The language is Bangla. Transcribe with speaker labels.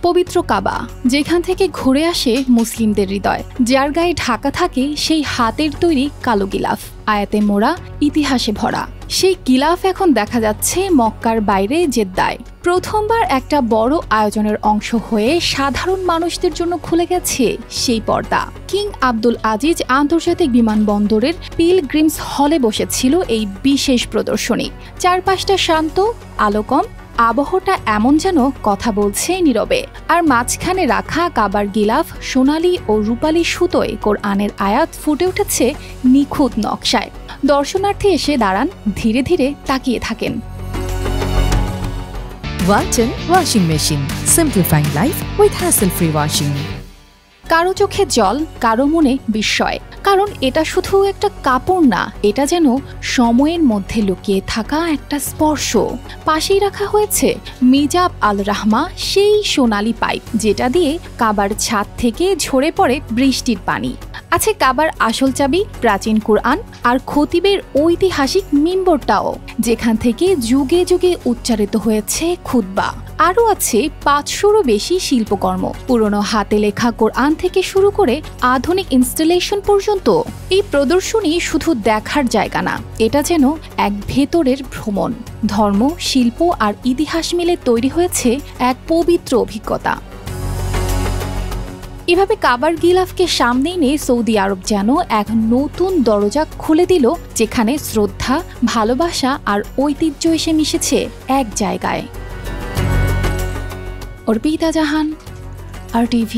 Speaker 1: পবিত্র কাবা, যেখান থেকে ঘুরে আসে মুসলিমদের হৃদয়, যার গায়ে ঢাকা থাকে সেই হাতের তৈরি কালো গিলাফ, আয়াতে মোড়া, ইতিহাসে ভরা। সেই গিলাফ এখন দেখা যাচ্ছে মক্কার বাইরে জেদ্দায়। প্রথমবার একটা বড় আয়োজনের অংশ হয়ে সাধারণ মানুষদের জন্য খুলে গেছে সেই পর্দা। কিং আব্দুল আজিজ আন্তর্জাতিক বিমানবন্দরের পিলগ্রিমস হলে বসেছিল এই বিশেষ প্রদর্শনী। চারপাশটা শান্ত, আলো কম, আবহাওয়াটা এমন যেন কথা বলছে নীরবে। আর মাঝখানে রাখা কাবার গিলাফ সোনালি ও রূপালী সুতোয় কোরআনের আয়াত ফুটে উঠেছে নিখুঁত নকশায়। দর্শনার্থী এসে দাঁড়ান, ধীরে ধীরে তাকিয়ে থাকেন।
Speaker 2: Walton Washing Machine. Simplifying life with hassle-free washing.
Speaker 1: কারো চোখে জল, কারো মনে বিস্ময়, কারণ এটা শুধু একটা কাপড় না, এটা যেন সময়ের মধ্যে লুকিয়ে থাকা একটা স্পর্শ। পাশেই রাখা হয়েছে মিজাব আল রাহমা, সেই সোনালি পাইপ যেটা দিয়ে কাবার ছাদ থেকে ঝরে পড়ে বৃষ্টির পানি। আছে কাবার আসল চাবি, প্রাচীন কুরআন, আর খতিবের ঐতিহাসিক মিম্বরটাও, যেখান থেকে যুগে যুগে উচ্চারিত হয়েছে খুতবা। আরও আছে 500রও বেশি শিল্পকর্ম, পুরনো হাতে লেখা কোরআন থেকে শুরু করে আধুনিক ইনস্টলেশন পর্যন্ত। এই প্রদর্শনী শুধু দেখার জায়গা না, এটা যেন এক ভেতরের ভ্রমণ। ধর্ম, শিল্প আর ইতিহাস মিলে তৈরি হয়েছে এক পবিত্র অভিজ্ঞতা। এভাবে কাবার গিলাফকে সামনে নিয়ে সৌদি আরব যেন এক নতুন দরজা খুলে দিল, যেখানে শ্রদ্ধা, ভালোবাসা আর ঐতিহ্য এসে মিশেছে এক জায়গায়। অর্পিতা জাহান, RTV।